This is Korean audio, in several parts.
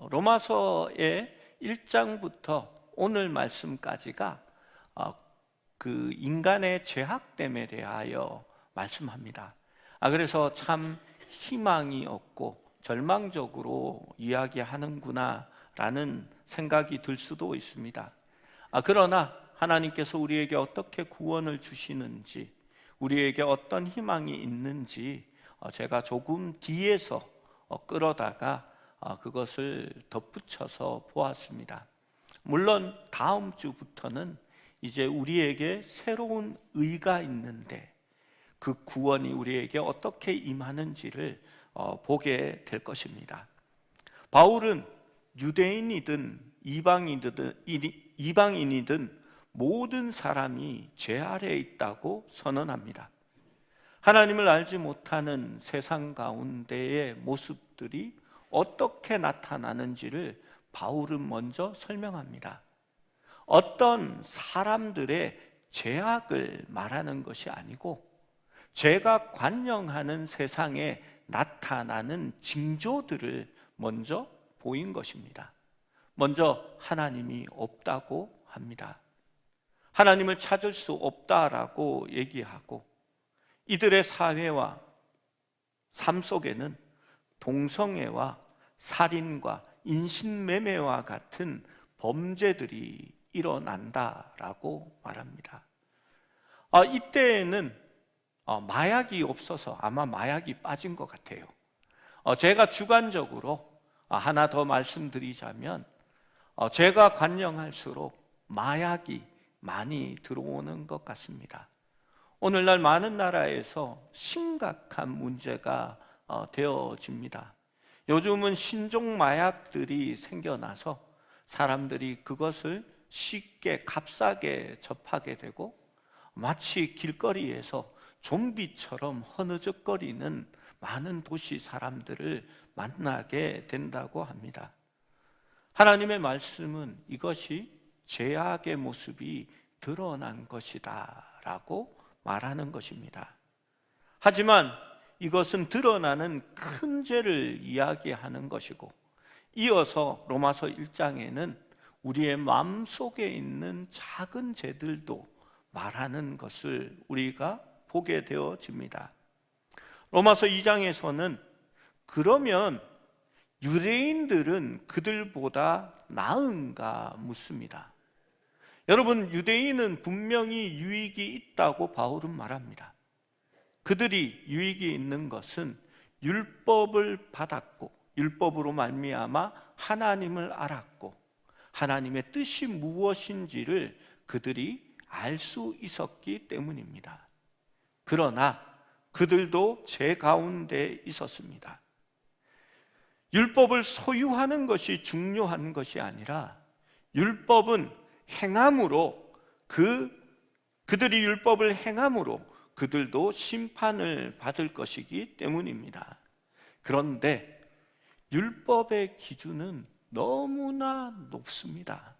로마서의 1장부터 오늘 말씀까지가 그 인간의 죄악됨에 대하여 말씀합니다. 그래서 참 희망이 없고 절망적으로 이야기하는구나 라는 생각이 들 수도 있습니다. 그러나 하나님께서 우리에게 어떻게 구원을 주시는지, 우리에게 어떤 희망이 있는지 제가 조금 뒤에서 끌어다가 그것을 덧붙여서 보았습니다. 물론 다음 주부터는 이제 우리에게 새로운 의가 있는데 그 구원이 우리에게 어떻게 임하는지를 보게 될 것입니다. 바울은 유대인이든 이방인이든 모든 사람이 죄 아래에 있다고 선언합니다. 하나님을 알지 못하는 세상 가운데의 모습들이 어떻게 나타나는지를 바울은 먼저 설명합니다. 어떤 사람들의 죄악을 말하는 것이 아니고 죄가 관영하는 세상에 나타나는 징조들을 먼저 보인 것입니다. 먼저 하나님이 없다고 합니다. 하나님을 찾을 수 없다라고 얘기하고 이들의 사회와 삶 속에는 동성애와 살인과 인신매매와 같은 범죄들이 일어난다라고 말합니다. 이때에는 마약이 없어서 아마 마약이 빠진 것 같아요. 제가 주관적으로 하나 더 말씀드리자면 죄가 관영할수록 마약이 많이 들어오는 것 같습니다. 오늘날 많은 나라에서 심각한 문제가 되어집니다. 요즘은 신종 마약들이 생겨나서 사람들이 그것을 쉽게 값싸게 접하게 되고 마치 길거리에서 좀비처럼 허느적거리는 많은 도시 사람들을 만나게 된다고 합니다. 하나님의 말씀은 이것이 죄악의 모습이 드러난 것이다 라고 말하는 것입니다. 하지만 이것은 드러나는 큰 죄를 이야기하는 것이고 이어서 로마서 1장에는 우리의 마음속에 있는 작은 죄들도 말하는 것을 우리가 보게 되어집니다. 로마서 2장에서는 그러면 유대인들은 그들보다 나은가 묻습니다. 여러분, 유대인은 분명히 유익이 있다고 바울은 말합니다. 그들이 유익이 있는 것은 율법을 받았고 율법으로 말미암아 하나님을 알았고 하나님의 뜻이 무엇인지를 그들이 알 수 있었기 때문입니다. 그러나 그들도 죄 가운데 있었습니다. 율법을 소유하는 것이 중요한 것이 아니라 율법은 행함으로 그들이 율법을 행함으로 그들도 심판을 받을 것이기 때문입니다. 그런데 율법의 기준은 너무나 높습니다.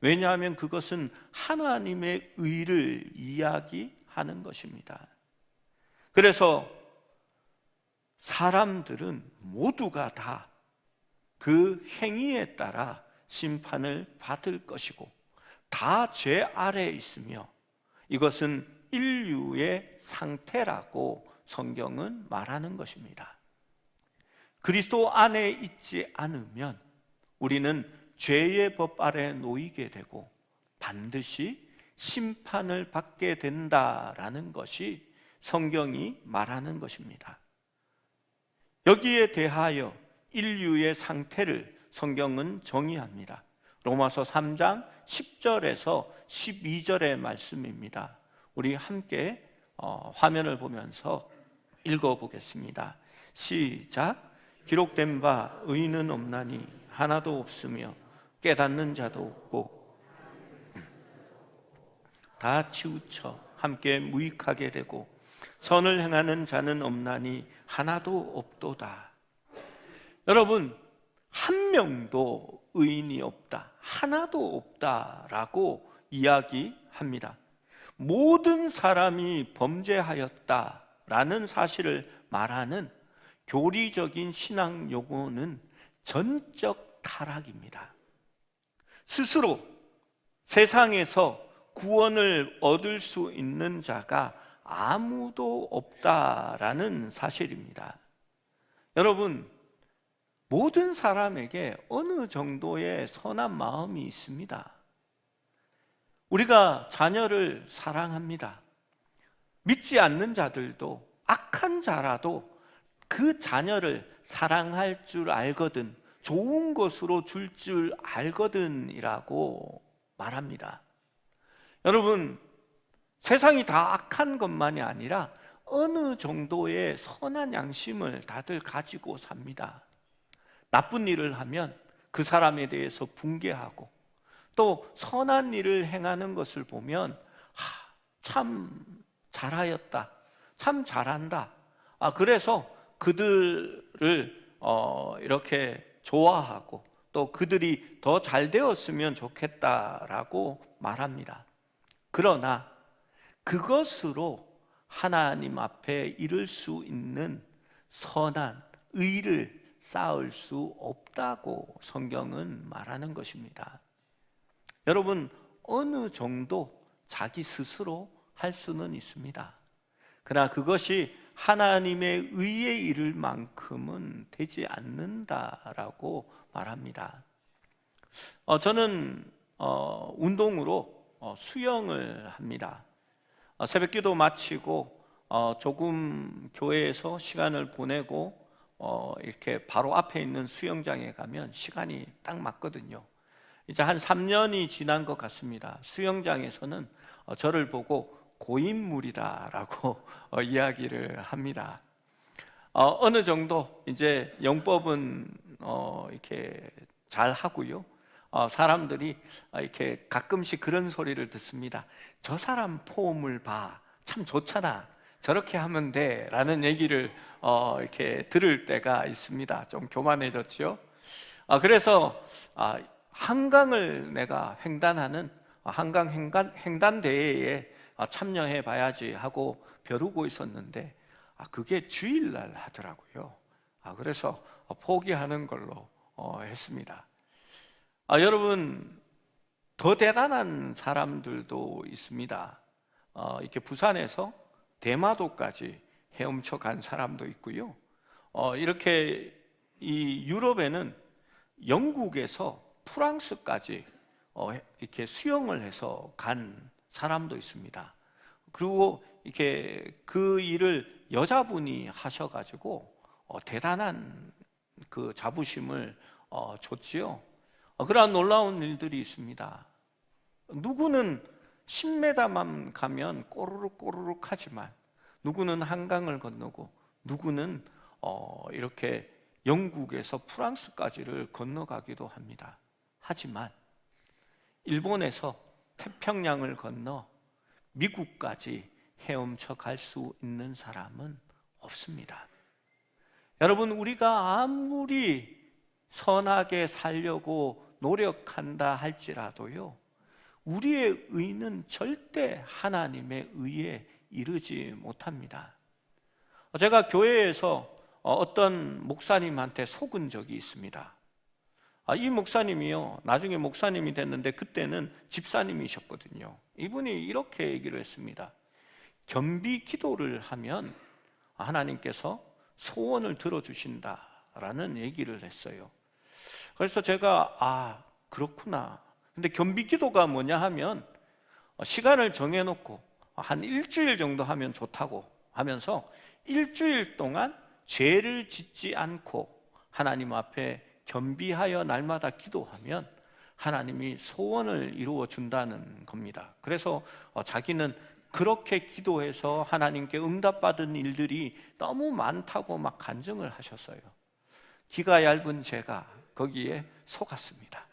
왜냐하면 그것은 하나님의 의를 이야기하는 것입니다. 그래서 사람들은 모두가 다 그 행위에 따라 심판을 받을 것이고 다 죄 아래에 있으며 이것은 인류의 상태라고 성경은 말하는 것입니다. 그리스도 안에 있지 않으면 우리는 죄의 법 아래 놓이게 되고 반드시 심판을 받게 된다라는 것이 성경이 말하는 것입니다. 여기에 대하여 인류의 상태를 성경은 정의합니다. 로마서 3장 10절에서 12절의 말씀입니다. 우리 함께 화면을 보면서 읽어보겠습니다. 시작. 기록된 바 의인은 없나니 하나도 없으며 깨닫는 자도 없고 다 치우쳐 함께 무익하게 되고 선을 행하는 자는 없나니 하나도 없도다. 여러분, 한 명도 의인이 없다, 하나도 없다라고 이야기합니다. 모든 사람이 범죄하였다라는 사실을 말하는 교리적인 신앙 용어는 전적 타락입니다. 스스로 세상에서 구원을 얻을 수 있는 자가 아무도 없다라는 사실입니다. 여러분, 모든 사람에게 어느 정도의 선한 마음이 있습니다. 우리가 자녀를 사랑합니다. 믿지 않는 자들도, 악한 자라도 그 자녀를 사랑할 줄 알거든, 좋은 것으로 줄 줄 알거든이라고 말합니다. 여러분, 세상이 다 악한 것만이 아니라 어느 정도의 선한 양심을 다들 가지고 삽니다. 나쁜 일을 하면 그 사람에 대해서 분개하고, 또 선한 일을 행하는 것을 보면 참 잘하였다, 참 잘한다, 그래서 그들을 이렇게 좋아하고, 또 그들이 더 잘 되었으면 좋겠다라고 말합니다. 그러나 그것으로 하나님 앞에 이룰 수 있는 선한 의를 쌓을 수 없다고 성경은 말하는 것입니다. 여러분, 어느 정도 자기 스스로 할 수는 있습니다. 그러나 그것이 하나님의 의에 이를 만큼은 되지 않는다라고 말합니다. 저는 운동으로 수영을 합니다. 새벽기도 마치고 조금 교회에서 시간을 보내고 이렇게 바로 앞에 있는 수영장에 가면 시간이 딱 맞거든요. 이제 한 3년이 지난 것 같습니다. 수영장에서는 저를 보고 고인물이다라고 이야기를 합니다. 어느 정도 이제 영법은 이렇게 잘 하고요. 사람들이 이렇게 가끔씩 그런 소리를 듣습니다. 저 사람 폼을 봐, 참 좋잖아, 저렇게 하면 돼 라는 얘기를 이렇게 들을 때가 있습니다. 좀 교만해졌죠. 그래서 한강을 내가 횡단하는 한강 횡단 대회에 참여해 봐야지 하고 벼르고 있었는데 그게 주일날 하더라고요. 그래서 포기하는 걸로 했습니다. 여러분, 더 대단한 사람들도 있습니다. 이렇게 부산에서 대마도까지 헤엄쳐 간 사람도 있고요. 이렇게 이 유럽에는 영국에서 프랑스까지 이렇게 수영을 해서 간 사람도 있습니다. 그리고 이렇게 그 일을 여자분이 하셔가지고 대단한 그 자부심을 줬지요. 그러한 놀라운 일들이 있습니다. 누구는 10m만 가면 꼬르륵 꼬르륵 하지만, 누구는 한강을 건너고, 누구는 이렇게 영국에서 프랑스까지를 건너가기도 합니다. 하지만 일본에서 태평양을 건너 미국까지 헤엄쳐 갈 수 있는 사람은 없습니다. 여러분, 우리가 아무리 선하게 살려고 노력한다 할지라도요, 우리의 의는 절대 하나님의 의에 이르지 못합니다. 제가 교회에서 어떤 목사님한테 속은 적이 있습니다. 이 목사님이요, 나중에 목사님이 됐는데 그때는 집사님이셨거든요. 이분이 이렇게 얘기를 했습니다. 겸비 기도를 하면 하나님께서 소원을 들어주신다라는 얘기를 했어요. 그래서 제가 그렇구나. 근데 겸비 기도가 뭐냐 하면 시간을 정해놓고 한 일주일 정도 하면 좋다고 하면서 일주일 동안 죄를 짓지 않고 하나님 앞에 겸비하여 날마다 기도하면 하나님이 소원을 이루어 준다는 겁니다. 그래서 자기는 그렇게 기도해서 하나님께 응답받은 일들이 너무 많다고 막 간증을 하셨어요. 기가 얇은 제가 거기에 속았습니다.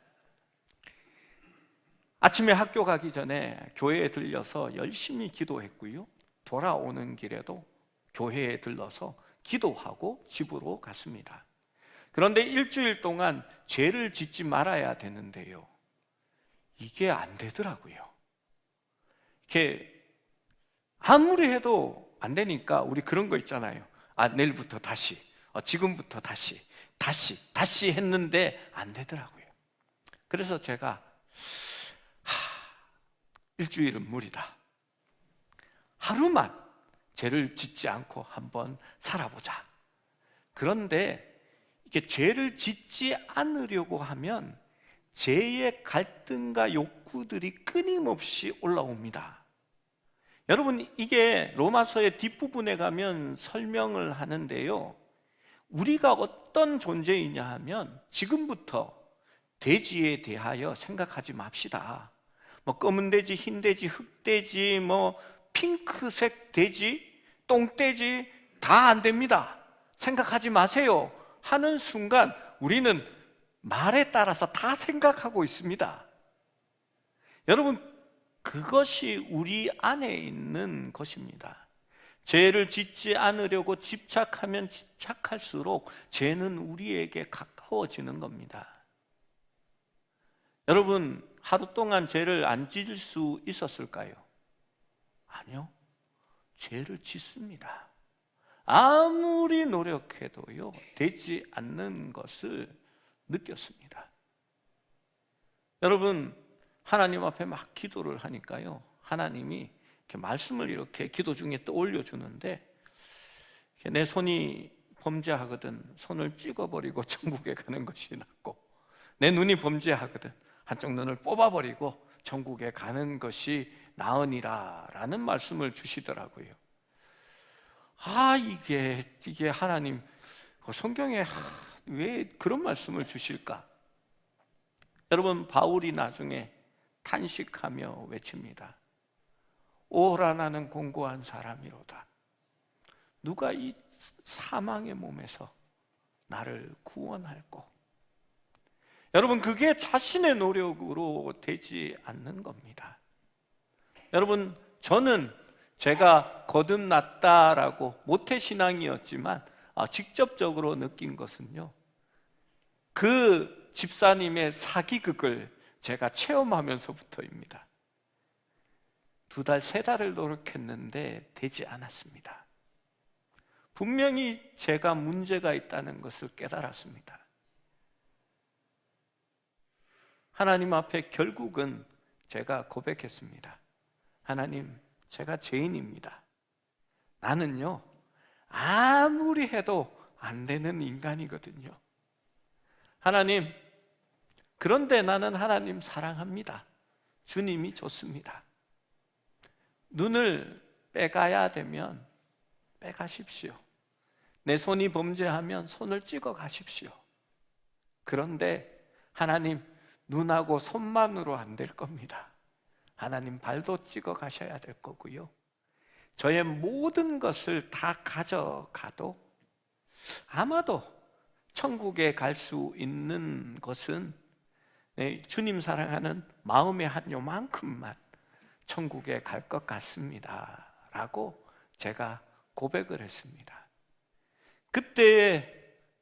아침에 학교 가기 전에 교회에 들려서 열심히 기도했고요, 돌아오는 길에도 교회에 들러서 기도하고 집으로 갔습니다. 그런데 일주일 동안 죄를 짓지 말아야 되는데요, 이게 안 되더라고요. 이렇게 아무리 해도 안 되니까 우리 그런 거 있잖아요. 내일부터 다시, 지금부터 다시, 다시 했는데 안 되더라고요. 그래서 제가 일주일은 무리다. 하루만 죄를 짓지 않고 한번 살아보자. 그런데 이게 죄를 짓지 않으려고 하면 죄의 갈등과 욕구들이 끊임없이 올라옵니다. 여러분, 이게 로마서의 뒷부분에 가면 설명을 하는데요, 우리가 어떤 존재이냐 하면 지금부터 돼지에 대하여 생각하지 맙시다. 뭐 검은 돼지, 흰 돼지, 흑돼지, 뭐 핑크색 돼지, 똥돼지 다 안 됩니다. 생각하지 마세요 하는 순간 우리는 말에 따라서 다 생각하고 있습니다. 여러분, 그것이 우리 안에 있는 것입니다. 죄를 짓지 않으려고 집착하면 집착할수록 죄는 우리에게 가까워지는 겁니다. 여러분, 하루 동안 죄를 안 지을 수 있었을까요? 아니요. 죄를 짓습니다. 아무리 노력해도요, 되지 않는 것을 느꼈습니다. 여러분, 하나님 앞에 막 기도를 하니까요, 하나님이 이렇게 말씀을 이렇게 기도 중에 떠올려 주는데, 내 손이 범죄하거든 손을 찍어버리고 천국에 가는 것이 낫고, 내 눈이 범죄하거든 한쪽 눈을 뽑아버리고 천국에 가는 것이 나으니라 라는 말씀을 주시더라고요. 이게 하나님 성경에 왜 그런 말씀을 주실까? 여러분, 바울이 나중에 탄식하며 외칩니다. 오라, 나는 공고한 사람이로다. 누가 이 사망의 몸에서 나를 구원할꼬? 여러분, 그게 자신의 노력으로 되지 않는 겁니다. 여러분, 저는 제가 거듭났다라고 모태신앙이었지만 직접적으로 느낀 것은요, 그 집사님의 사기극을 제가 체험하면서부터입니다. 2달, 3달을 노력했는데 되지 않았습니다. 분명히 제가 문제가 있다는 것을 깨달았습니다. 하나님 앞에 결국은 제가 고백했습니다. 하나님, 제가 죄인입니다. 나는요, 아무리 해도 안 되는 인간이거든요. 하나님, 그런데 나는 하나님 사랑합니다. 주님이 좋습니다. 눈을 빼가야 되면 빼가십시오. 내 손이 범죄하면 손을 찍어 가십시오. 그런데 하나님, 눈하고 손만으로 안 될 겁니다. 하나님, 발도 찍어 가셔야 될 거고요, 저의 모든 것을 다 가져가도 아마도 천국에 갈 수 있는 것은 주님 사랑하는 마음의 한 요만큼만 천국에 갈 것 같습니다 라고 제가 고백을 했습니다. 그때의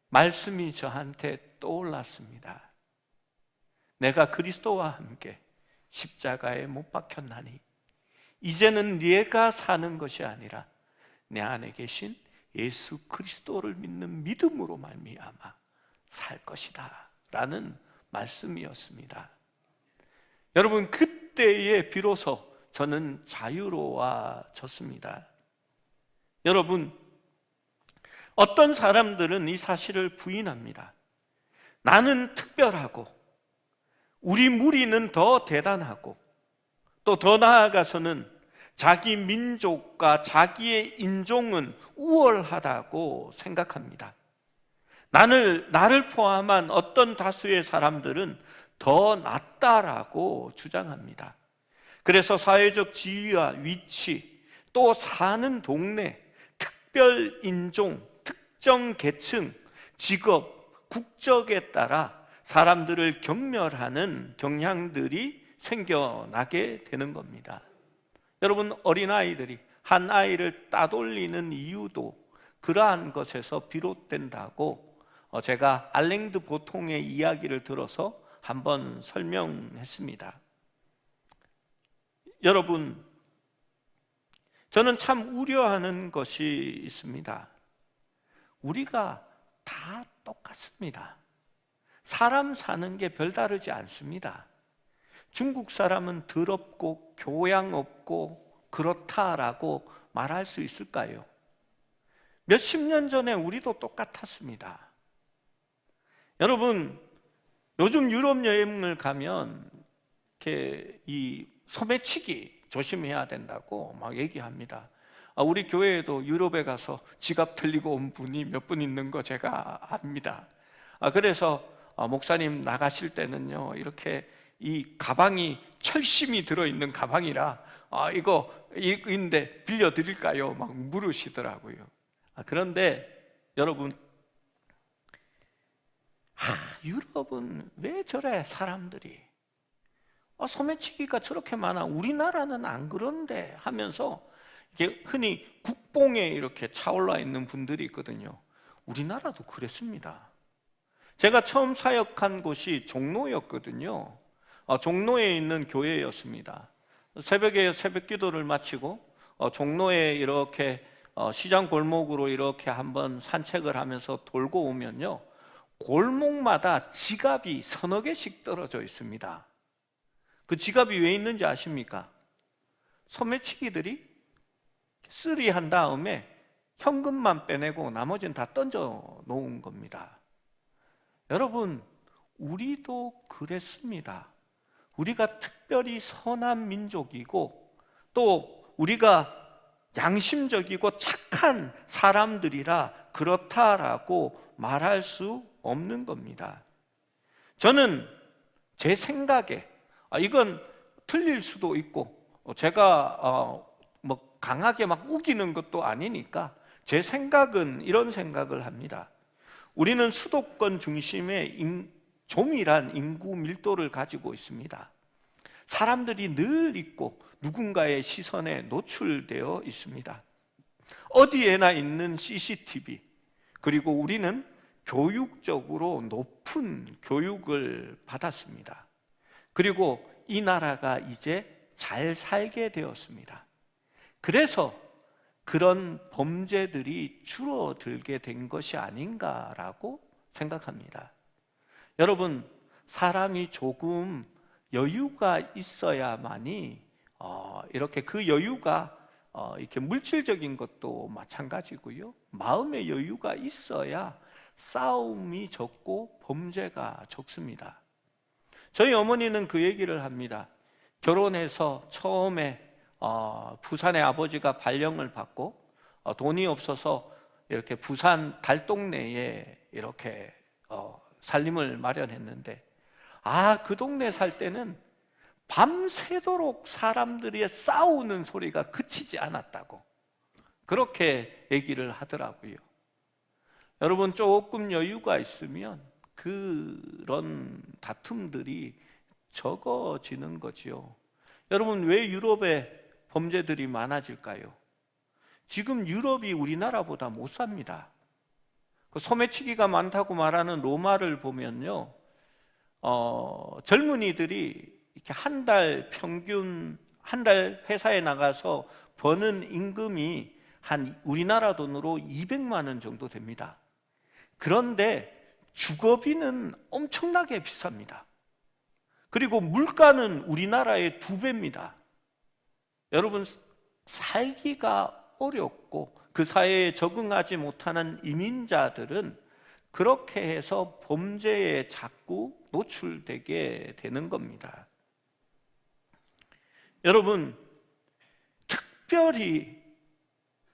말씀이 저한테 떠올랐습니다. 내가 그리스도와 함께 십자가에 못 박혔나니 이제는 네가 사는 것이 아니라 내 안에 계신 예수 그리스도를 믿는 믿음으로 말미암아 살 것이다 라는 말씀이었습니다. 여러분, 그때에 비로소 저는 자유로워졌습니다. 여러분, 어떤 사람들은 이 사실을 부인합니다. 나는 특별하고 우리 무리는 더 대단하고 또 더 나아가서는 자기 민족과 자기의 인종은 우월하다고 생각합니다. 나를 포함한 어떤 다수의 사람들은 더 낫다라고 주장합니다. 그래서 사회적 지위와 위치, 또 사는 동네, 특별 인종, 특정 계층, 직업, 국적에 따라 사람들을 경멸하는 경향들이 생겨나게 되는 겁니다. 여러분, 어린아이들이 한 아이를 따돌리는 이유도 그러한 것에서 비롯된다고 제가 알랭드 보통의 이야기를 들어서 한번 설명했습니다. 여러분, 저는 참 우려하는 것이 있습니다. 우리가 다 똑같습니다. 사람 사는 게 별다르지 않습니다. 중국 사람은 더럽고 교양 없고 그렇다라고 말할 수 있을까요? 몇십 년 전에 우리도 똑같았습니다. 여러분, 요즘 유럽 여행을 가면 이렇게 이 소매치기 조심해야 된다고 막 얘기합니다. 우리 교회에도 유럽에 가서 지갑 들리고 온 분이 몇 분 있는 거 제가 압니다. 그래서 목사님 나가실 때는요, 이렇게 이 가방이 철심이 들어있는 가방이라 이거인데 빌려드릴까요? 막 물으시더라고요. 그런데 여러분, 유럽은 왜 저래 사람들이? 소매치기가 저렇게 많아, 우리나라는 안 그런데 하면서 이게 흔히 국뽕에 이렇게 차올라 있는 분들이 있거든요. 우리나라도 그랬습니다. 제가 처음 사역한 곳이 종로였거든요. 종로에 있는 교회였습니다. 새벽에 새벽 기도를 마치고 종로에 이렇게 시장 골목으로 이렇게 한번 산책을 하면서 돌고 오면요, 골목마다 지갑이 서너 개씩 떨어져 있습니다. 그 지갑이 왜 있는지 아십니까? 소매치기들이 쓰리한 다음에 현금만 빼내고 나머지는 다 던져 놓은 겁니다. 여러분, 우리도 그랬습니다. 우리가 특별히 선한 민족이고 또 우리가 양심적이고 착한 사람들이라 그렇다라고 말할 수 없는 겁니다. 저는 제 생각에, 이건 틀릴 수도 있고 제가 뭐 강하게 막 우기는 것도 아니니까 제 생각은 이런 생각을 합니다. 우리는 수도권 중심의 조밀한 인구 밀도를 가지고 있습니다. 사람들이 늘 있고 누군가의 시선에 노출되어 있습니다. 어디에나 있는 CCTV, 그리고 우리는 교육적으로 높은 교육을 받았습니다. 그리고 이 나라가 이제 잘 살게 되었습니다. 그래서 그런 범죄들이 줄어들게 된 것이 아닌가라고 생각합니다. 여러분, 사람이 조금 여유가 있어야만이 이렇게 그 여유가 이렇게 물질적인 것도 마찬가지고요, 마음의 여유가 있어야 싸움이 적고 범죄가 적습니다. 저희 어머니는 그 얘기를 합니다. 결혼해서 처음에 부산의 아버지가 발령을 받고 돈이 없어서 이렇게 부산 달동네에 이렇게 살림을 마련했는데, 그 동네 살 때는 밤새도록 사람들이 싸우는 소리가 그치지 않았다고 그렇게 얘기를 하더라고요. 여러분, 조금 여유가 있으면 그런 다툼들이 적어지는 거지요. 여러분, 왜 유럽에 범죄들이 많아질까요? 지금 유럽이 우리나라보다 못 삽니다. 그 소매치기가 많다고 말하는 로마를 보면요, 젊은이들이 이렇게 한 달 평균 한 달 회사에 나가서 버는 임금이 한 우리나라 돈으로 200만 원 정도 됩니다. 그런데 주거비는 엄청나게 비쌉니다. 그리고 물가는 우리나라의 2배입니다. 여러분, 살기가 어렵고 그 사회에 적응하지 못하는 이민자들은 그렇게 해서 범죄에 자꾸 노출되게 되는 겁니다. 여러분, 특별히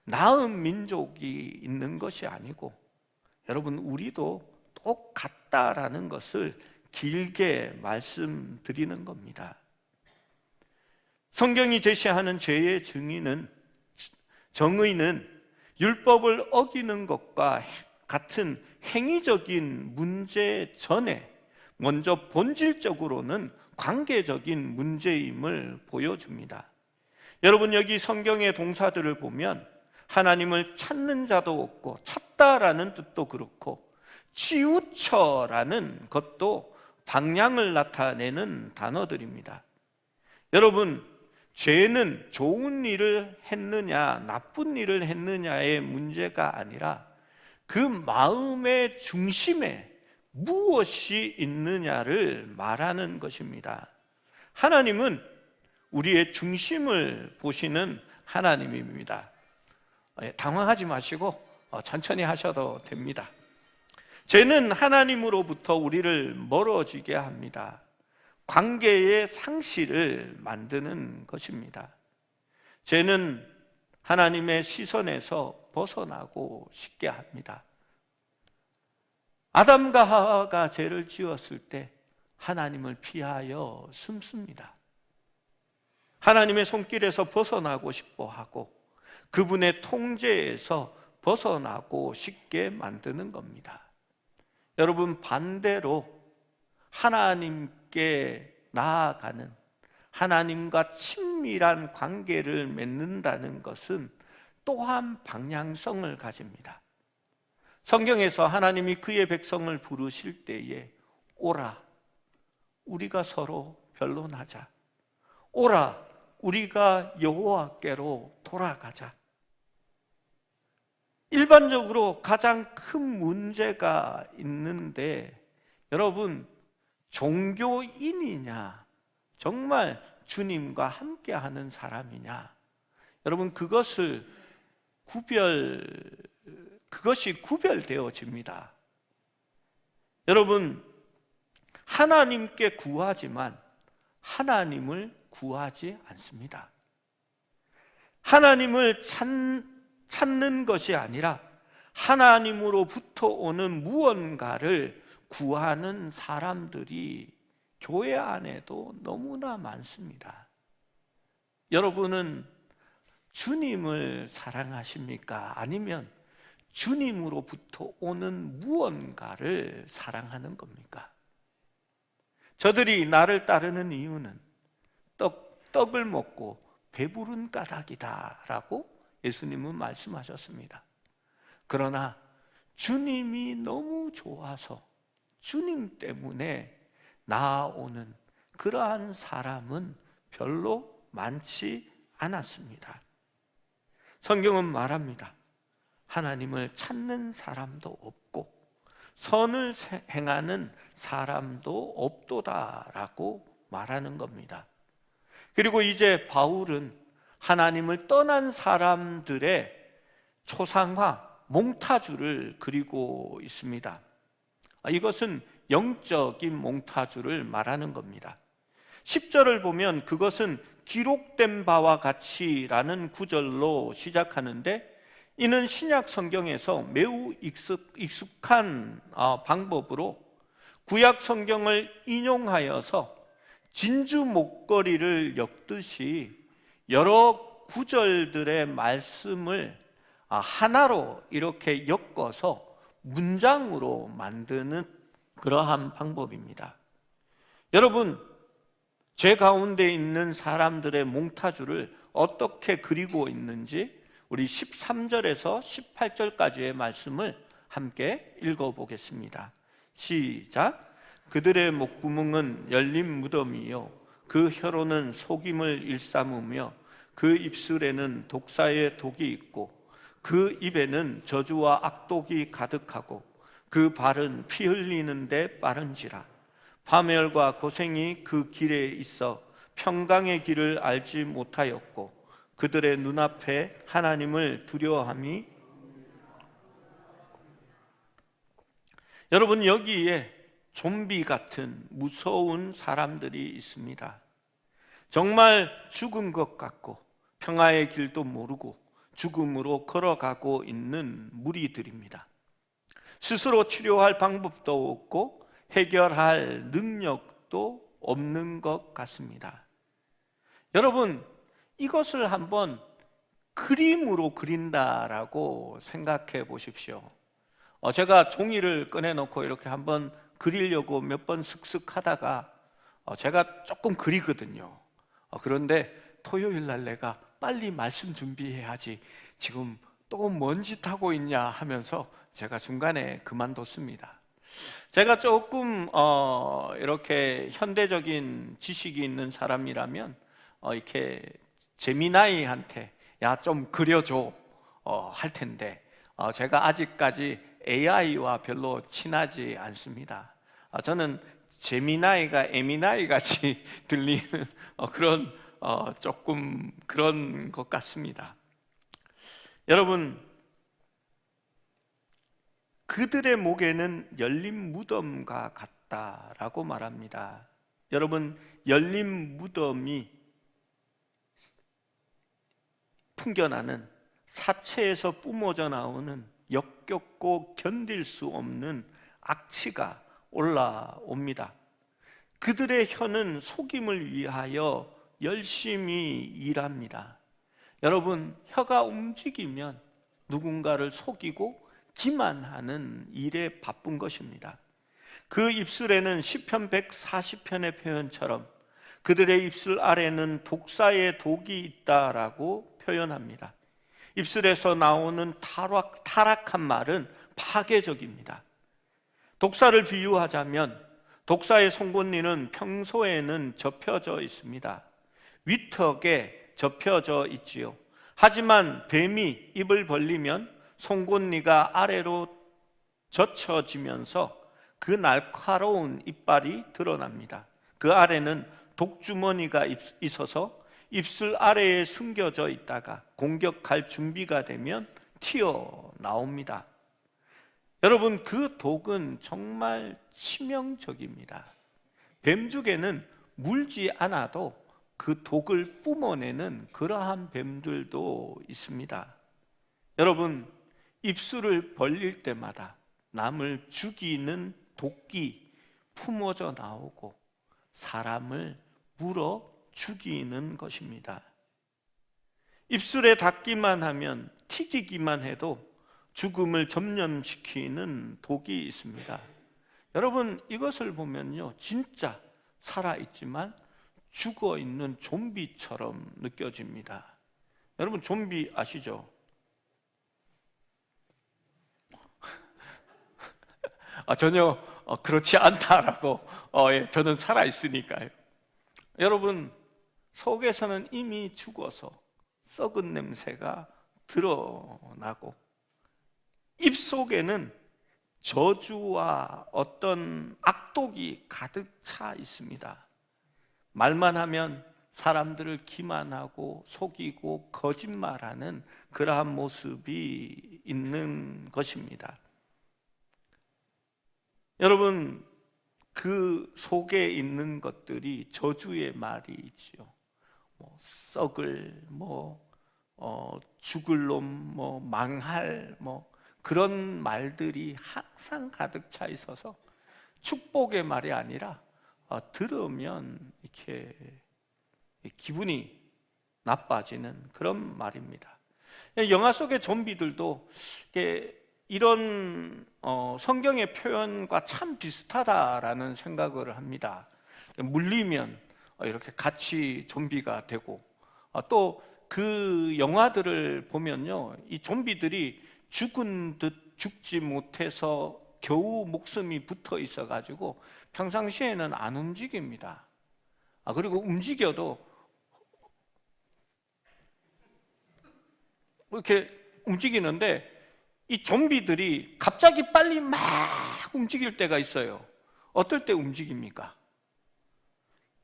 나은 민족이 있는 것이 아니고, 여러분, 우리도 똑같다라는 것을 길게 말씀드리는 겁니다. 성경이 제시하는 죄의 정의는 율법을 어기는 것과 같은 행위적인 문제 전에 먼저 본질적으로는 관계적인 문제임을 보여줍니다. 여러분, 여기 성경의 동사들을 보면 하나님을 찾는 자도 없고, 찾다라는 뜻도 그렇고, 치우쳐라는 것도 방향을 나타내는 단어들입니다. 여러분, 죄는 좋은 일을 했느냐 나쁜 일을 했느냐의 문제가 아니라 그 마음의 중심에 무엇이 있느냐를 말하는 것입니다. 하나님은 우리의 중심을 보시는 하나님입니다. 당황하지 마시고 천천히 하셔도 됩니다. 죄는 하나님으로부터 우리를 멀어지게 합니다. 관계의 상실을 만드는 것입니다. 죄는 하나님의 시선에서 벗어나고 싶게 합니다. 아담과 하와가 죄를 지었을 때 하나님을 피하여 숨습니다. 하나님의 손길에서 벗어나고 싶어 하고 그분의 통제에서 벗어나고 싶게 만드는 겁니다. 여러분, 반대로 하나님께 나아가는, 하나님과 친밀한 관계를 맺는다는 것은 또한 방향성을 가집니다. 성경에서 하나님이 그의 백성을 부르실 때에 오라, 우리가 서로 변론하자. 오라, 우리가 여호와께로 돌아가자. 일반적으로 가장 큰 문제가 있는데, 여러분, 종교인이냐, 정말 주님과 함께하는 사람이냐, 여러분, 그것이 구별되어집니다. 여러분, 하나님께 구하지만 하나님을 구하지 않습니다. 하나님을 찾는 것이 아니라 하나님으로부터 오는 무언가를 구하는 사람들이 교회 안에도 너무나 많습니다. 여러분은 주님을 사랑하십니까? 아니면 주님으로부터 오는 무언가를 사랑하는 겁니까? 저들이 나를 따르는 이유는 떡을 먹고 배부른 까닭이다라고 예수님은 말씀하셨습니다. 그러나 주님이 너무 좋아서 주님 때문에 나아오는 그러한 사람은 별로 많지 않았습니다. 성경은 말합니다. 하나님을 찾는 사람도 없고 선을 행하는 사람도 없도다라고 말하는 겁니다. 그리고 이제 바울은 하나님을 떠난 사람들의 초상화, 몽타주를 그리고 있습니다. 이것은 영적인 몽타주를 말하는 겁니다. 10절을 보면 그것은 기록된 바와 같이라는 구절로 시작하는데, 이는 신약 성경에서 매우 익숙한 방법으로 구약 성경을 인용하여서 진주 목걸이를 엮듯이 여러 구절들의 말씀을 하나로 이렇게 엮어서 문장으로 만드는 그러한 방법입니다. 여러분, 죄 가운데 있는 사람들의 몽타주를 어떻게 그리고 있는지 우리 13절에서 18절까지의 말씀을 함께 읽어보겠습니다. 시작. 그들의 목구멍은 열린 무덤이요 그 혀로는 속임을 일삼으며 그 입술에는 독사의 독이 있고 그 입에는 저주와 악독이 가득하고 그 발은 피 흘리는 데 빠른지라. 파멸과 고생이 그 길에 있어 평강의 길을 알지 못하였고 그들의 눈앞에 하나님을 두려워함이. 여러분, 여기에 좀비 같은 무서운 사람들이 있습니다. 정말 죽은 것 같고 평화의 길도 모르고 죽음으로 걸어가고 있는 무리들입니다. 스스로 치료할 방법도 없고 해결할 능력도 없는 것 같습니다. 여러분, 이것을 한번 그림으로 그린다라고 생각해 보십시오. 제가 종이를 꺼내놓고 이렇게 한번 그리려고 몇 번 슥슥 하다가 제가 조금 그리거든요. 그런데 토요일 날 내가 빨리 말씀 준비해야지, 지금 또 뭔 짓 하고 있냐 하면서 제가 중간에 그만뒀습니다. 제가 조금 이렇게 현대적인 지식이 있는 사람이라면 이렇게 제미나이한테 야 좀 그려줘 할 텐데 제가 아직까지 AI와 별로 친하지 않습니다. 저는 제미나이가 에미나이 같이 들리는 그런 조금 그런 것 같습니다. 여러분, 그들의 목에는 열린 무덤과 같다라고 말합니다. 여러분, 열린 무덤이 풍겨나는 사체에서 뿜어져 나오는 역겹고 견딜 수 없는 악취가 올라옵니다. 그들의 혀는 속임을 위하여 열심히 일합니다. 여러분, 혀가 움직이면 누군가를 속이고 기만하는 일에 바쁜 것입니다. 그 입술에는 시편 140편의 표현처럼 그들의 입술 아래는 독사의 독이 있다라고 표현합니다. 입술에서 나오는 타락한 말은 파괴적입니다. 독사를 비유하자면 독사의 송곳니는 평소에는 접혀져 있습니다. 위턱에 접혀져 있지요. 하지만 뱀이 입을 벌리면 송곳니가 아래로 젖혀지면서 그 날카로운 이빨이 드러납니다. 그 아래는 독주머니가 있어서 입술 아래에 숨겨져 있다가 공격할 준비가 되면 튀어나옵니다. 여러분, 그 독은 정말 치명적입니다. 뱀죽에는 물지 않아도 그 독을 뿜어내는 그러한 뱀들도 있습니다. 여러분, 입술을 벌릴 때마다 남을 죽이는 독이 품어져 나오고 사람을 물어 죽이는 것입니다. 입술에 닿기만 하면, 튀기기만 해도 죽음을 전염시키는 독이 있습니다. 여러분, 이것을 보면요, 진짜 살아있지만 죽어있는 좀비처럼 느껴집니다. 여러분, 좀비 아시죠? 전혀 그렇지 않다라고 저는 살아있으니까요. 여러분, 속에서는 이미 죽어서 썩은 냄새가 드러나고 입속에는 저주와 어떤 악독이 가득 차 있습니다. 말만 하면 사람들을 기만하고 속이고 거짓말하는 그러한 모습이 있는 것입니다. 여러분, 그 속에 있는 것들이 저주의 말이지요. 썩을, 죽을 놈, 망할, 그런 말들이 항상 가득 차 있어서 축복의 말이 아니라 들으면 이렇게 기분이 나빠지는 그런 말입니다. 영화 속의 좀비들도 이런 성경의 표현과 참 비슷하다라는 생각을 합니다. 물리면 이렇게 같이 좀비가 되고, 또 그 영화들을 보면요, 이 좀비들이 죽은 듯 죽지 못해서 겨우 목숨이 붙어 있어 가지고 평상시에는 안 움직입니다. 그리고 움직여도 이렇게 움직이는데 이 좀비들이 갑자기 빨리 막 움직일 때가 있어요. 어떨 때 움직입니까?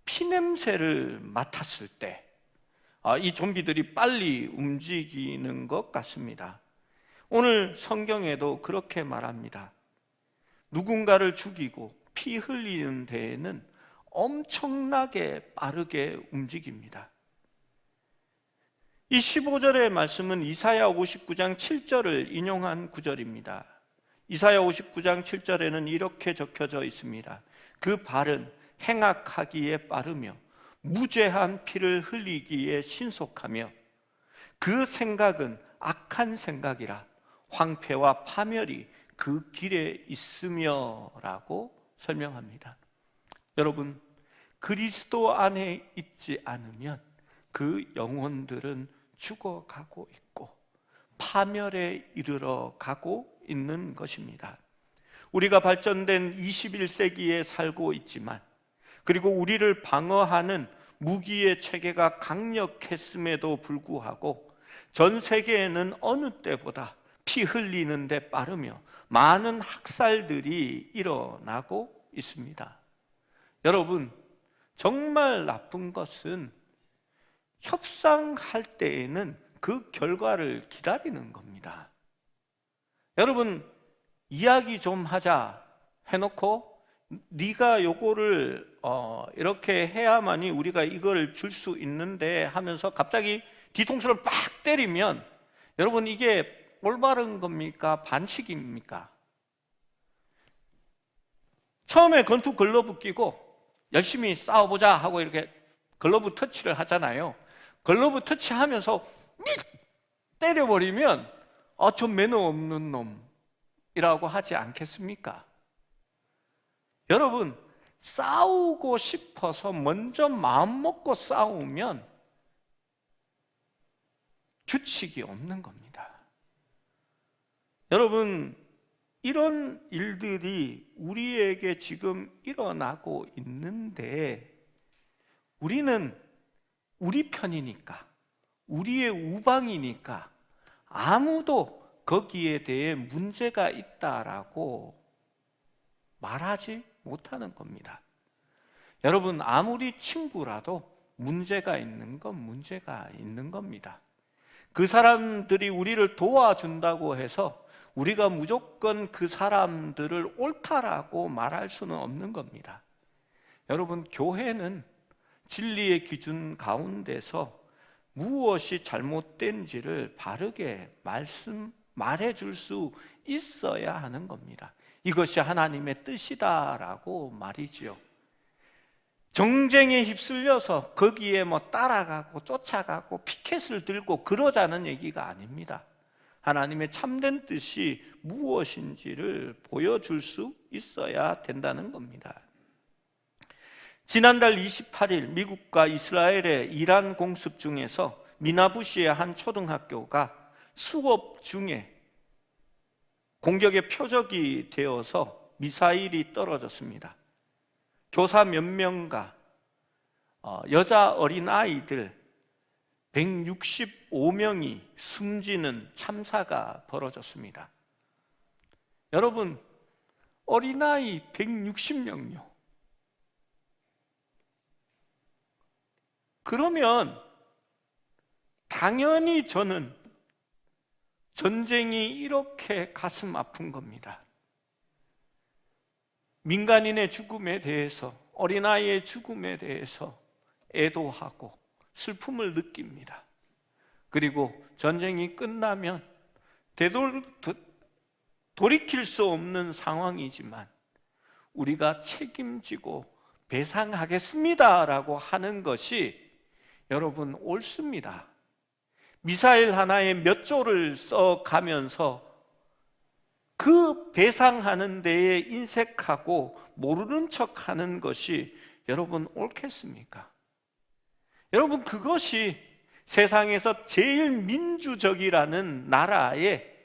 피냄새를 맡았을 때 이 좀비들이 빨리 움직이는 것 같습니다. 오늘 성경에도 그렇게 말합니다. 누군가를 죽이고 피 흘리는 데에는 엄청나게 빠르게 움직입니다. 이 15절의 말씀은 이사야 59장 7절을 인용한 구절입니다. 이사야 59장 7절에는 이렇게 적혀져 있습니다. 그 발은 행악하기에 빠르며 무죄한 피를 흘리기에 신속하며 그 생각은 악한 생각이라 황폐와 파멸이 그 길에 있으며 라고 설명합니다. 여러분, 그리스도 안에 있지 않으면 그 영혼들은 죽어가고 있고 파멸에 이르러 가고 있는 것입니다. 우리가 발전된 21세기에 살고 있지만, 그리고 우리를 방어하는 무기의 체계가 강력했음에도 불구하고 전 세계에는 어느 때보다 피 흘리는 데 빠르며 많은 학살들이 일어나고 있습니다. 여러분, 정말 나쁜 것은 협상할 때에는 그 결과를 기다리는 겁니다. 여러분, 이야기 좀 하자 해놓고 네가 요거를 이렇게 해야만이 우리가 이걸 줄 수 있는데 하면서 갑자기 뒤통수를 빡 때리면 여러분, 이게 올바른 겁니까? 반칙입니까? 처음에 건투 글러브 끼고 열심히 싸워보자 하고 이렇게 글러브 터치를 하잖아요. 글러브 터치하면서 때려버리면 저 매너 없는 놈이라고 하지 않겠습니까? 여러분, 싸우고 싶어서 먼저 마음 먹고 싸우면 규칙이 없는 겁니다. 여러분, 이런 일들이 우리에게 지금 일어나고 있는데 우리는 우리 편이니까, 우리의 우방이니까 아무도 거기에 대해 문제가 있다라고 말하지 못하는 겁니다. 여러분, 아무리 친구라도 문제가 있는 건 문제가 있는 겁니다. 그 사람들이 우리를 도와준다고 해서 우리가 무조건 그 사람들을 옳다라고 말할 수는 없는 겁니다. 여러분, 교회는 진리의 기준 가운데서 무엇이 잘못된지를 바르게 말해줄 수 있어야 하는 겁니다. 이것이 하나님의 뜻이다라고 말이지요. 정쟁에 휩쓸려서 거기에 따라가고 쫓아가고 피켓을 들고 그러자는 얘기가 아닙니다. 하나님의 참된 뜻이 무엇인지를 보여줄 수 있어야 된다는 겁니다. 지난달 28일 미국과 이스라엘의 이란 공습 중에서 미나부시의 한 초등학교가 수업 중에 공격의 표적이 되어서 미사일이 떨어졌습니다. 교사 몇 명과 여자 어린아이들 165명이 숨지는 참사가 벌어졌습니다. 여러분, 어린아이 160명요. 그러면 당연히 저는 전쟁이 이렇게 가슴 아픈 겁니다. 민간인의 죽음에 대해서, 어린아이의 죽음에 대해서 애도하고 슬픔을 느낍니다. 그리고 전쟁이 끝나면 돌이킬 수 없는 상황이지만 우리가 책임지고 배상하겠습니다라고 하는 것이 여러분 옳습니다. 미사일 하나에 몇 조를 써가면서 그 배상하는 데에 인색하고 모르는 척하는 것이 여러분 옳겠습니까? 여러분, 그것이 세상에서 제일 민주적이라는 나라의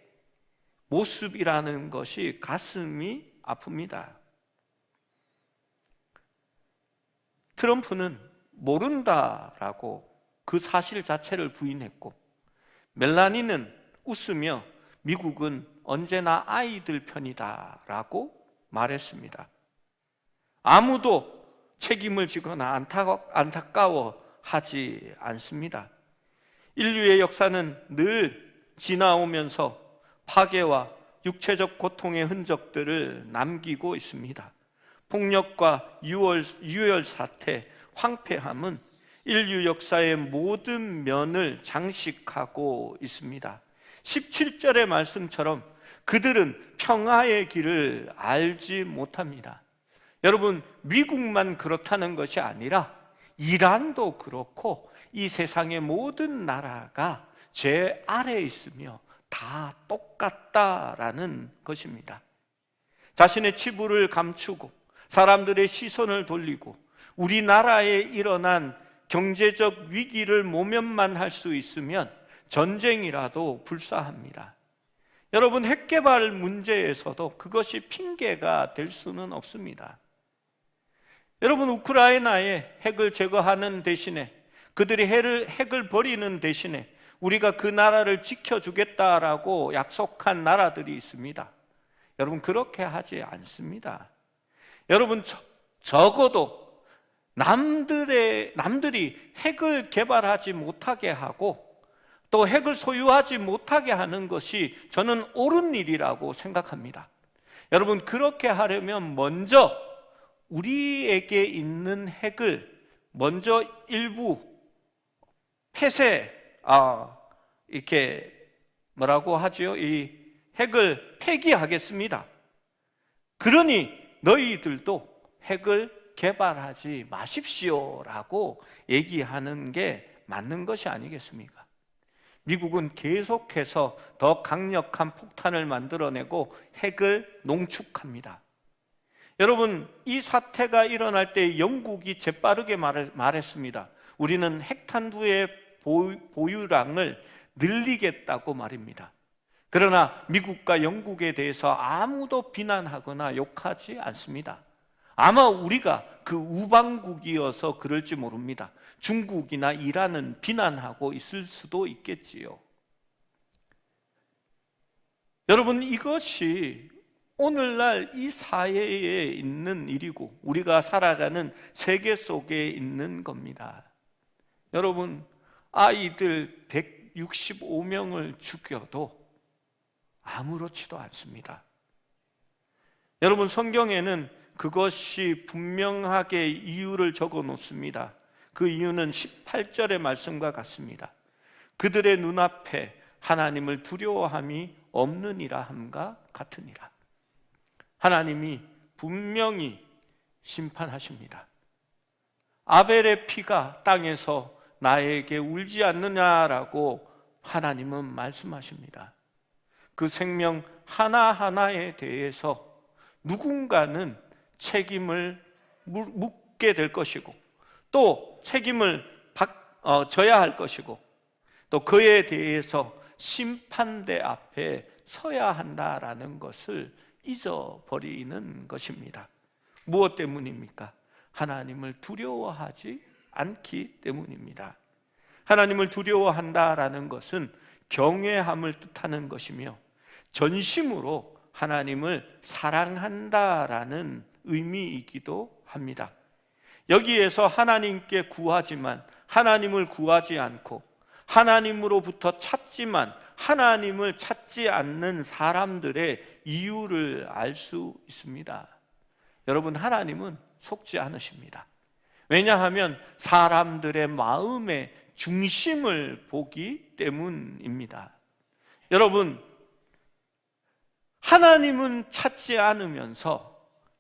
모습이라는 것이 가슴이 아픕니다. 트럼프는 모른다라고 그 사실 자체를 부인했고, 멜라니는 웃으며 미국은 언제나 아이들 편이다라고 말했습니다. 아무도 책임을 지거나 안타까워하지 않습니다. 인류의 역사는 늘 지나오면서 파괴와 육체적 고통의 흔적들을 남기고 있습니다. 폭력과 유혈 사태, 황폐함은 인류 역사의 모든 면을 장식하고 있습니다. 17절의 말씀처럼 그들은 평화의 길을 알지 못합니다. 여러분, 미국만 그렇다는 것이 아니라 이란도 그렇고 이 세상의 모든 나라가 죄 아래에 있으며 다 똑같다라는 것입니다. 자신의 치부를 감추고 사람들의 시선을 돌리고 우리나라에 일어난 경제적 위기를 모면만 할 수 있으면 전쟁이라도 불사합니다. 여러분, 핵개발 문제에서도 그것이 핑계가 될 수는 없습니다. 여러분, 우크라이나의 핵을 제거하는 대신에, 그들이 핵을 버리는 대신에 우리가 그 나라를 지켜주겠다라고 약속한 나라들이 있습니다. 여러분, 그렇게 하지 않습니다. 여러분, 적어도 남들이 핵을 개발하지 못하게 하고 또 핵을 소유하지 못하게 하는 것이 저는 옳은 일이라고 생각합니다. 여러분, 그렇게 하려면 먼저 우리에게 있는 핵을 먼저 일부 폐쇄, 이렇게 뭐라고 하죠? 이 핵을 폐기하겠습니다. 그러니 너희들도 핵을 개발하지 마십시오라고 얘기하는 게 맞는 것이 아니겠습니까? 미국은 계속해서 더 강력한 폭탄을 만들어내고 핵을 농축합니다. 여러분, 이 사태가 일어날 때 영국이 재빠르게 말했습니다. 우리는 핵탄두의 보유량을 늘리겠다고 말입니다. 그러나 미국과 영국에 대해서 아무도 비난하거나 욕하지 않습니다. 아마 우리가 그 우방국이어서 그럴지 모릅니다. 중국이나 이란은 비난하고 있을 수도 있겠지요. 여러분, 이것이 오늘날 이 사회에 있는 일이고 우리가 살아가는 세계 속에 있는 겁니다. 여러분, 아이들 165명을 죽여도 아무렇지도 않습니다. 여러분, 성경에는 그것이 분명하게 이유를 적어 놓습니다. 그 이유는 18절의 말씀과 같습니다. 그들의 눈앞에 하나님을 두려워함이 없느니라 함과 같으니라. 하나님이 분명히 심판하십니다. 아벨의 피가 땅에서 나에게 울지 않느냐라고 하나님은 말씀하십니다. 그 생명 하나하나에 대해서 누군가는 책임을 묻게 될 것이고 또 책임을 져야 할 것이고 또 그에 대해서 심판대 앞에 서야 한다라는 것을 잊어버리는 것입니다. 무엇 때문입니까? 하나님을 두려워하지 않기 때문입니다. 하나님을 두려워한다라는 것은 경외함을 뜻하는 것이며 전심으로 하나님을 사랑한다라는 의미이기도 합니다. 여기에서 하나님께 구하지만 하나님을 구하지 않고 하나님으로부터 찾지만 하나님을 찾지 않는 사람들의 이유를 알 수 있습니다. 여러분, 하나님은 속지 않으십니다. 왜냐하면 사람들의 마음의 중심을 보기 때문입니다. 여러분, 하나님은 찾지 않으면서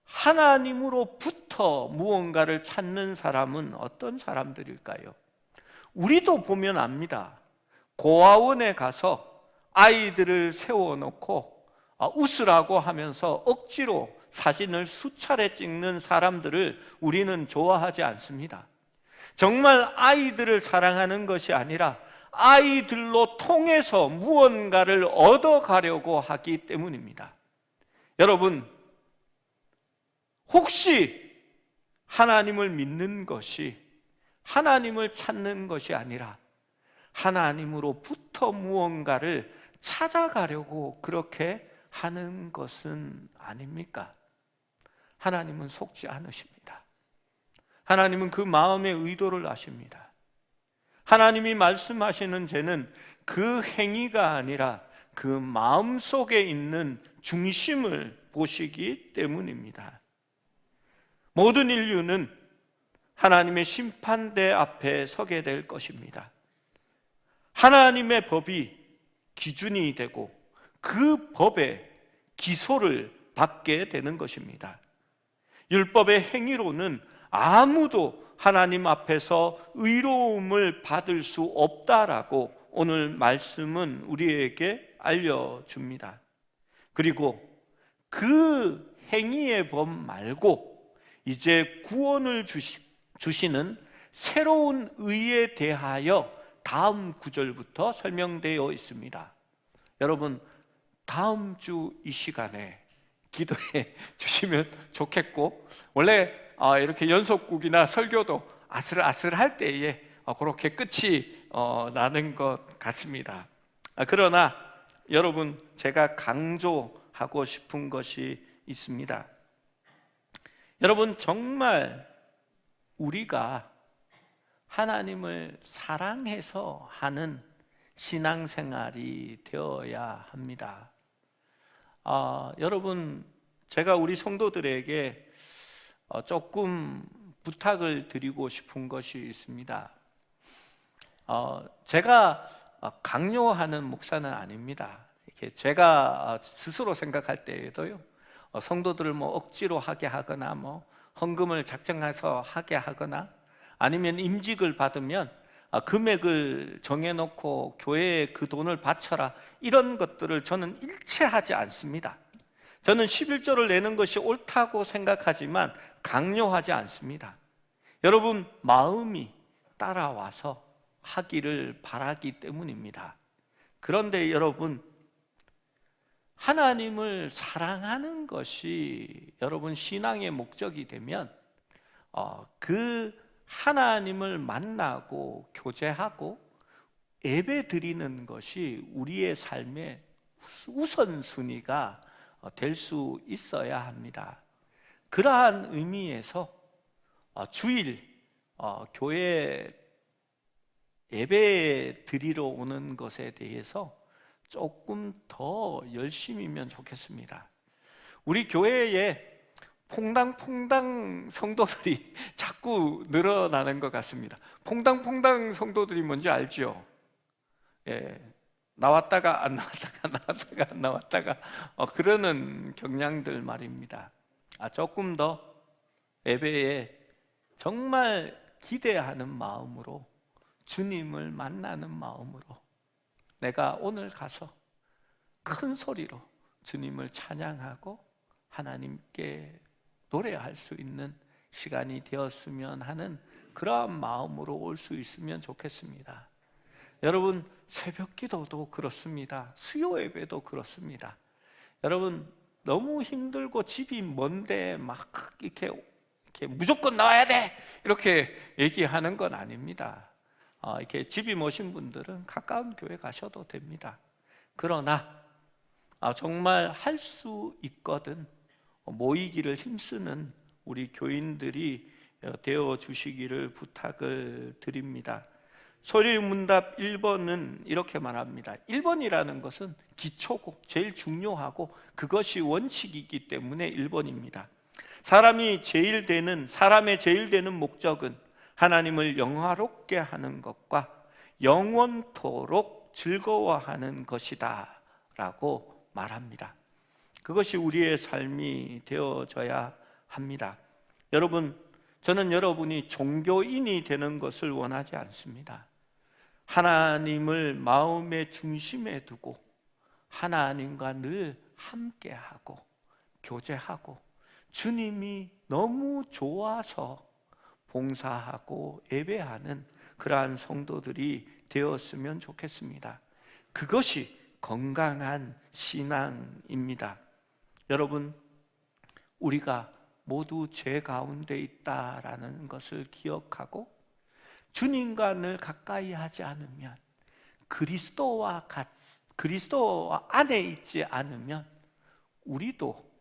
하나님으로부터 무언가를 찾는 사람은 어떤 사람들일까요? 우리도 보면 압니다. 고아원에 가서 아이들을 세워놓고 웃으라고 하면서 억지로 사진을 수차례 찍는 사람들을 우리는 좋아하지 않습니다. 정말 아이들을 사랑하는 것이 아니라 아이들로 통해서 무언가를 얻어가려고 하기 때문입니다. 여러분, 혹시 하나님을 믿는 것이 하나님을 찾는 것이 아니라 하나님으로부터 무언가를 찾아가려고 그렇게 하는 것은 아닙니까? 하나님은 속지 않으십니다. 하나님은 그 마음의 의도를 아십니다. 하나님이 말씀하시는 죄는 그 행위가 아니라 그 마음 속에 있는 중심을 보시기 때문입니다. 모든 인류는 하나님의 심판대 앞에 서게 될 것입니다. 하나님의 법이 기준이 되고 그 법에 기소를 받게 되는 것입니다. 율법의 행위로는 아무도 하나님 앞에서 의로움을 받을 수 없다라고 오늘 말씀은 우리에게 알려줍니다. 그리고 그 행위의 법 말고 이제 구원을 주시는 새로운 의에 대하여 다음 구절부터 설명되어 있습니다. 여러분, 다음 주 이 시간에 기도해 주시면 좋겠고, 원래 이렇게 연속국이나 설교도 아슬아슬할 때에 그렇게 끝이 나는 것 같습니다. 그러나 여러분, 제가 강조하고 싶은 것이 있습니다. 여러분, 정말 우리가 하나님을 사랑해서 하는 신앙생활이 되어야 합니다. 여러분, 제가 우리 성도들에게 조금 부탁을 드리고 싶은 것이 있습니다. 제가 강요하는 목사는 아닙니다. 이렇게 제가 스스로 생각할 때에도요, 성도들을 뭐 억지로 하게 하거나 뭐 헌금을 작정해서 하게 하거나 아니면 임직을 받으면 금액을 정해놓고 교회에 그 돈을 바쳐라, 이런 것들을 저는 일체하지 않습니다. 저는 11조를 내는 것이 옳다고 생각하지만 강요하지 않습니다. 여러분, 마음이 따라와서 하기를 바라기 때문입니다. 그런데 여러분, 하나님을 사랑하는 것이 여러분 신앙의 목적이 되면 그 하나님을 만나고 교제하고 예배 드리는 것이 우리의 삶의 우선순위가 될 수 있어야 합니다. 그러한 의미에서 주일 교회 예배 드리러 오는 것에 대해서 조금 더 열심히면 좋겠습니다. 우리 교회에 퐁당퐁당 성도들이 자꾸 늘어나는 것 같습니다. 퐁당퐁당 성도들이 뭔지 알죠? 예, 나왔다가 안 나왔다가 나왔다가 안 나왔다가 그러는 경향들 말입니다. 조금 더 예배에 정말 기대하는 마음으로, 주님을 만나는 마음으로 내가 오늘 가서 큰 소리로 주님을 찬양하고 하나님께 노래할 수 있는 시간이 되었으면 하는 그러한 마음으로 올 수 있으면 좋겠습니다. 여러분, 새벽 기도도 그렇습니다. 수요 예배도 그렇습니다. 여러분, 너무 힘들고 집이 먼데 막 이렇게 무조건 나와야 돼, 이렇게 얘기하는 건 아닙니다. 이렇게 집이 머신 분들은 가까운 교회 가셔도 됩니다. 그러나 정말 할 수 있거든 모이기를 힘쓰는 우리 교인들이 되어 주시기를 부탁을 드립니다. 소리문답 1번은 이렇게 말합니다. 1번이라는 것은 기초고 제일 중요하고 그것이 원칙이기 때문에 1번입니다. 사람의 제일 되는 목적은 하나님을 영화롭게 하는 것과 영원토록 즐거워하는 것이다 라고 말합니다. 그것이 우리의 삶이 되어져야 합니다. 여러분, 저는 여러분이 종교인이 되는 것을 원하지 않습니다. 하나님을 마음의 중심에 두고 하나님과 늘 함께하고 교제하고 주님이 너무 좋아서 봉사하고 예배하는 그러한 성도들이 되었으면 좋겠습니다. 그것이 건강한 신앙입니다. 여러분, 우리가 모두 죄 가운데 있다라는 것을 기억하고 주님과 늘 가까이 하지 않으면, 그리스도 안에 있지 않으면 우리도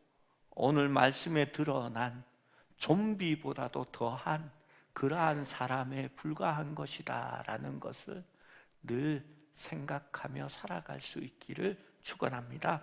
오늘 말씀에 드러난 좀비보다도 더한 그러한 사람에 불과한 것이다 라는 것을 늘 생각하며 살아갈 수 있기를 축원합니다.